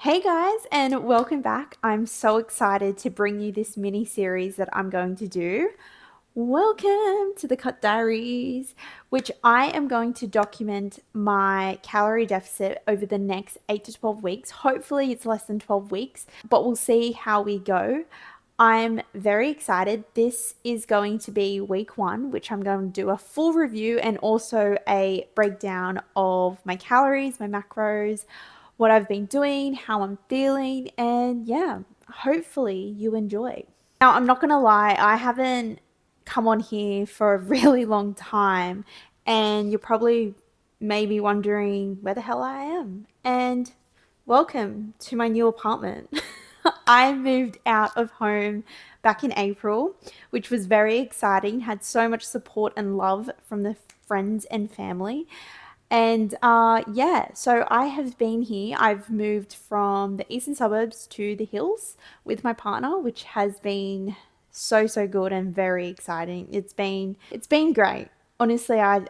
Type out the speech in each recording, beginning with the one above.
Hey guys, and welcome back. I'm so excited to bring you this mini series that I'm going to do. Welcome to the Cut Diaries, which I am going to document my calorie deficit over the next 8 to 12 weeks. Hopefully, it's less than 12 weeks, but we'll see how we go. I'm very excited. This is going to be week one, which I'm going to do a full review and also a breakdown of my calories, my macros, what I've been doing, how I'm feeling, and yeah, hopefully you enjoy. Now, I'm not going to lie, I haven't come on here for a really long time, and you're probably maybe wondering where the hell I am. And welcome to my new apartment. I moved out of home back in April, which was very exciting, had so much support and love from the friends and family. And yeah, so I have been here. I've moved from the eastern suburbs to the hills with my partner, which has been so good and very exciting. It's been great. Honestly, I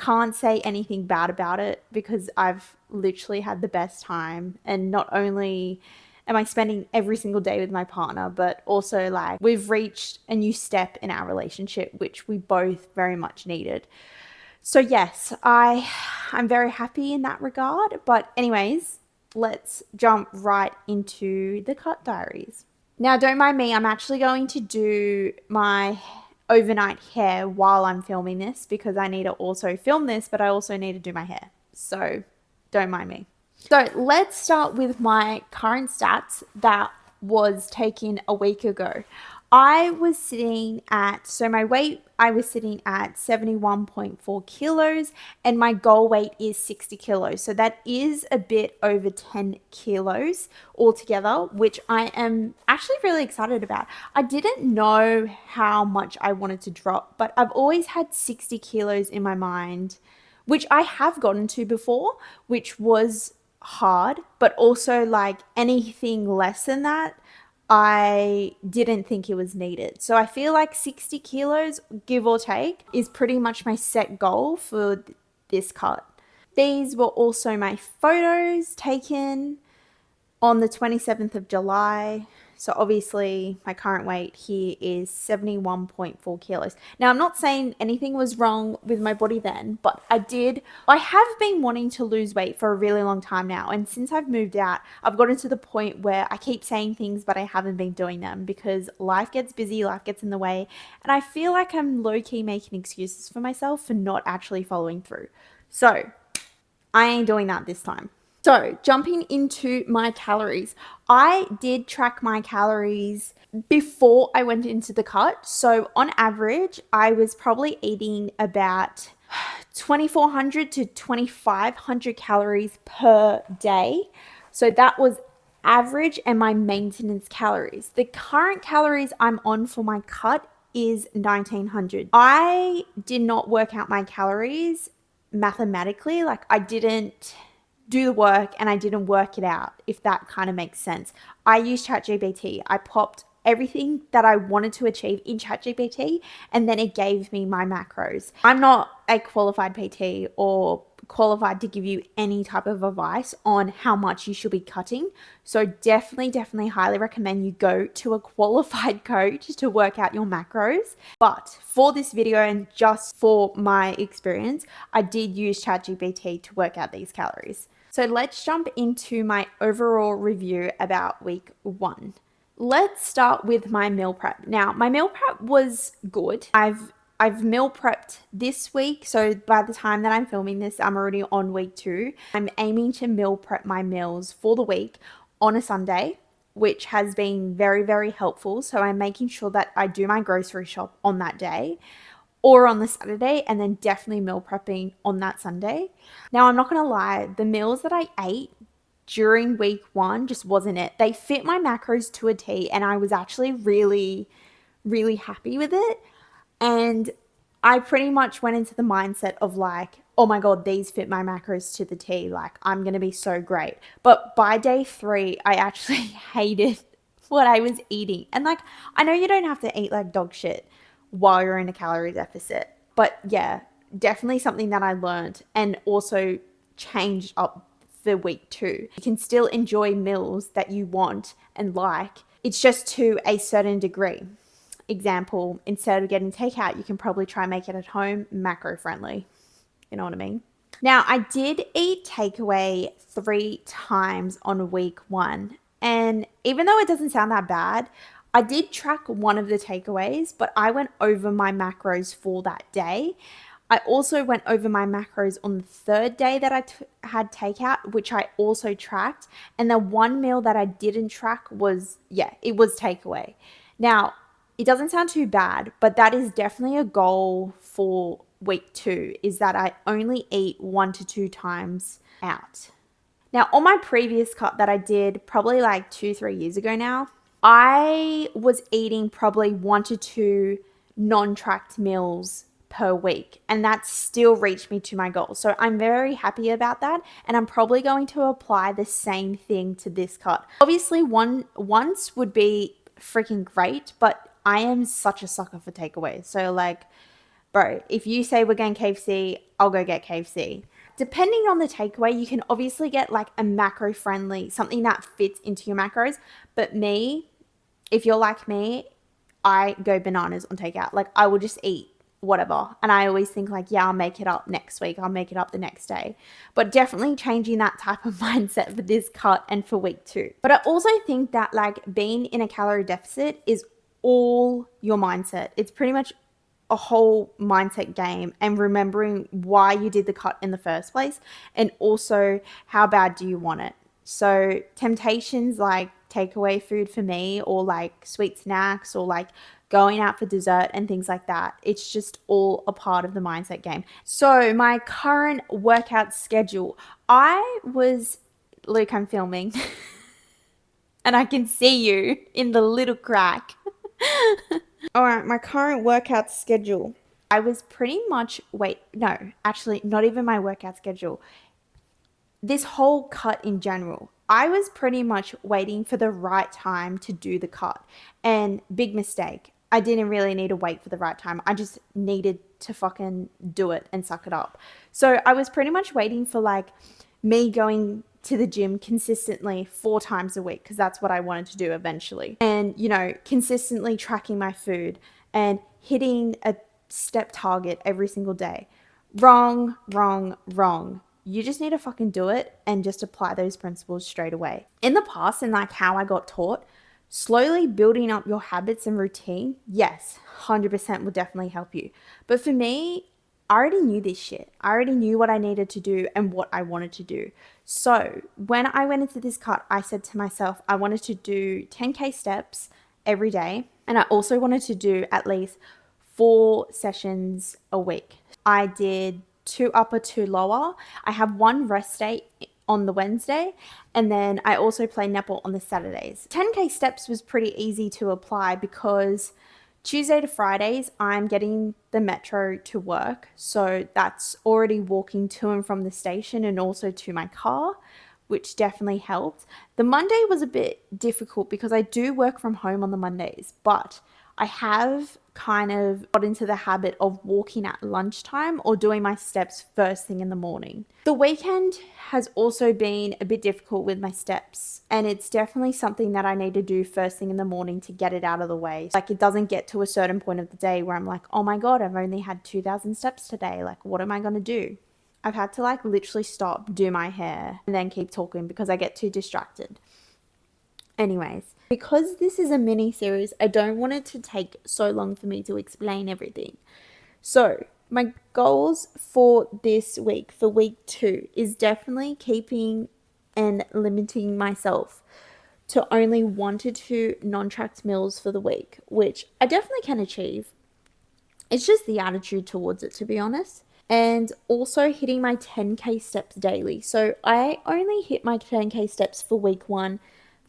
can't say anything bad about it because I've literally had the best time. And not only am I spending every single day with my partner, but also like we've reached a new step in our relationship, which we both very much needed. So yes, I'm very happy in that regard. But anyways, let's jump right into the Cut Diaries. Now, don't mind me, I'm actually going to do my overnight hair while I'm filming this because I need to also film this, but I also need to do my hair. So don't mind me. So let's start with my current stats that was taken a week ago. I was sitting at, so my weight, I was sitting at 71.4 kilos, and my goal weight is 60 kilos. So that is a bit over 10 kilos altogether, which I am actually really excited about. I didn't know how much I wanted to drop, but I've always had 60 kilos in my mind, which I have gotten to before, which was hard, but also like anything less than that, I didn't think it was needed. So I feel like 60 kilos, give or take, is pretty much my set goal for this cut. These were also my photos taken on the 27th of July. So obviously my current weight here is 71.4 kilos. Now I'm not saying anything was wrong with my body then, but I have been wanting to lose weight for a really long time now. And since I've moved out, I've gotten to the point where I keep saying things, but I haven't been doing them because life gets busy, life gets in the way. And I feel like I'm low key making excuses for myself for not actually following through. So I ain't doing that this time. So, jumping into my calories, I did track my calories before I went into the cut. So, on average, I was probably eating about 2,400 to 2,500 calories per day. So, that was average and my maintenance calories. The current calories I'm on for my cut is 1,900. I did not work out my calories mathematically. Like, I didn't do the work and I didn't work it out, if that kind of makes sense. I used ChatGPT. I popped everything that I wanted to achieve in ChatGPT and then it gave me my macros. I'm not a qualified PT or qualified to give you any type of advice on how much you should be cutting. So definitely highly recommend you go to a qualified coach to work out your macros. But for this video and just for my experience, I did use ChatGPT to work out these calories. So let's jump into my overall review about week one. Let's start with my meal prep. Now, my meal prep was good. I've meal prepped this week, so by the time that I'm filming this, I'm already on week two. I'm aiming to meal prep my meals for the week on a Sunday, which has been very helpful. So I'm making sure that I do my grocery shop on that day or on the Saturday, and then definitely meal prepping on that Sunday. Now, I'm not gonna lie, the meals that I ate during week one just wasn't it. They fit my macros to a T, and I was actually really happy with it. And I pretty much went into the mindset of like, oh my God, these fit my macros to the T. Like, I'm going to be so great. But by day three, I actually hated what I was eating. And like, I know you don't have to eat like dog shit while you're in a calorie deficit. But yeah, definitely something that I learned and also changed up for week 2. You can still enjoy meals that you want and like. It's just to a certain degree. Example, instead of getting takeout, you can probably try and make it at home, macro friendly. You know what I mean? Now, I did eat takeaway 3 times on week 1. And even though it doesn't sound that bad, I did track one of the takeaways, but I went over my macros for that day. I also went over my macros on the third day that I had takeout, which I also tracked. And the one meal that I didn't track was, it was takeaway. Now, it doesn't sound too bad, but that is definitely a goal for week 2, is that I only eat 1 to 2 times out. Now, on my previous cut that I did probably like 2-3 years ago now, I was eating probably 1 to 2 non-tracked meals per week, and that still reached me to my goal. So I'm very happy about that, and I'm probably going to apply the same thing to this cut. Obviously, once would be freaking great, but I am such a sucker for takeaways. So like, bro, if you say we're going KFC, I'll go get KFC. Depending on the takeaway, you can obviously get like a macro friendly, something that fits into your macros. But me, if you're like me, I go bananas on takeout. Like, I will just eat whatever. And I always think like, yeah, I'll make it up next week. I'll make it up the next day. But definitely changing that type of mindset for this cut and for week 2. But I also think that like being in a calorie deficit is all your mindset. It's pretty much a whole mindset game, and remembering why you did the cut in the first place, and also how bad do you want it. So temptations like takeaway food for me, or like sweet snacks, or like going out for dessert and things like that, it's just all a part of the mindset game. So my current workout schedule, Luke, I'm filming and I can see you in the little crack. All right, my current workout schedule. I was pretty much, not even my workout schedule. This whole cut in general, I was pretty much waiting for the right time to do the cut. And big mistake. I didn't really need to wait for the right time. I just needed to fucking do it and suck it up. So I was pretty much waiting for like me going to the gym consistently 4 times a week, because that's what I wanted to do eventually. And, consistently tracking my food and hitting a step target every single day. Wrong, wrong, wrong. You just need to fucking do it and just apply those principles straight away. In the past, and like how I got taught, slowly building up your habits and routine, yes, 100% will definitely help you. But for me, I already knew this shit. I already knew what I needed to do and what I wanted to do. So when I went into this cut, I said to myself, I wanted to do 10K steps every day. And I also wanted to do at least 4 sessions a week. I did 2 upper, 2 lower. I have 1 rest day on the Wednesday, and then I also play netball on the Saturdays. 10K steps was pretty easy to apply because Tuesday to Fridays, I'm getting the metro to work. So that's already walking to and from the station and also to my car, which definitely helped. The Monday was a bit difficult because I do work from home on the Mondays, but I have kind of got into the habit of walking at lunchtime or doing my steps first thing in the morning. The weekend has also been a bit difficult with my steps, and it's definitely something that I need to do first thing in the morning to get it out of the way. Like, it doesn't get to a certain point of the day where I'm like, oh my God, I've only had 2,000 steps today. Like, what am I going to do? I've had to like literally stop, do my hair, and then keep talking because I get too distracted. Anyways, because this is a mini series, I don't want it to take so long for me to explain everything. So my goals for this week, for week 2, is definitely keeping and limiting myself to only 1 to 2 non-tracked meals for the week, which I definitely can achieve. It's just the attitude towards it, to be honest. And also hitting my 10K steps daily. So I only hit my 10K steps for week 1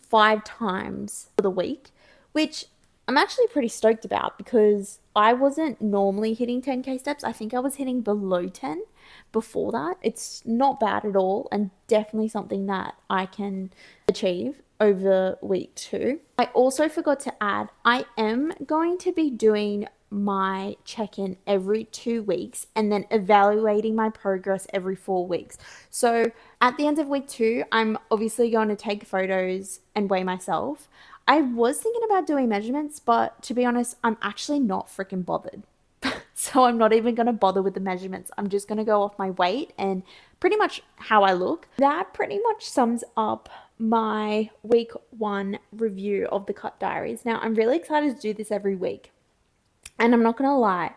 5 times for the week, which I'm actually pretty stoked about because I wasn't normally hitting 10K steps. I think I was hitting below 10 before that. It's not bad at all, and definitely something that I can achieve over week 2. I also forgot to add, I am going to be doing my check-in every 2 weeks and then evaluating my progress every 4 weeks. So at the end of week 2, I'm obviously going to take photos and weigh myself. I was thinking about doing measurements, but to be honest, I'm actually not freaking bothered. So I'm not even going to bother with the measurements. I'm just going to go off my weight and pretty much how I look. That pretty much sums up my week 1 review of the Cut Diaries. Now, I'm really excited to do this every week. And I'm not going to lie,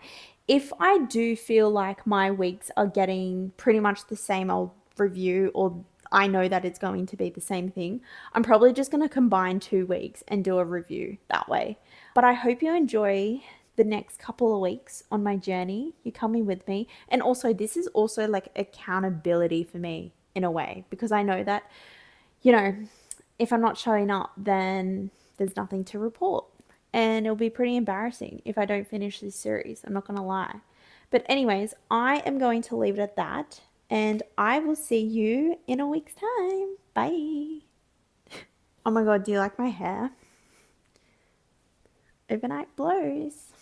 if I do feel like my weeks are getting pretty much the same old review, or I know that it's going to be the same thing, I'm probably just going to combine 2 weeks and do a review that way. But I hope you enjoy the next couple of weeks on my journey. You're coming with me. And also, this is also like accountability for me in a way, because I know that, you know, if I'm not showing up, then there's nothing to report. And it'll be pretty embarrassing if I don't finish this series. I'm not going to lie. But, anyways, I am going to leave it at that. And I will see you in a week's time. Bye. Oh my God, do you like my hair? Overnight blows.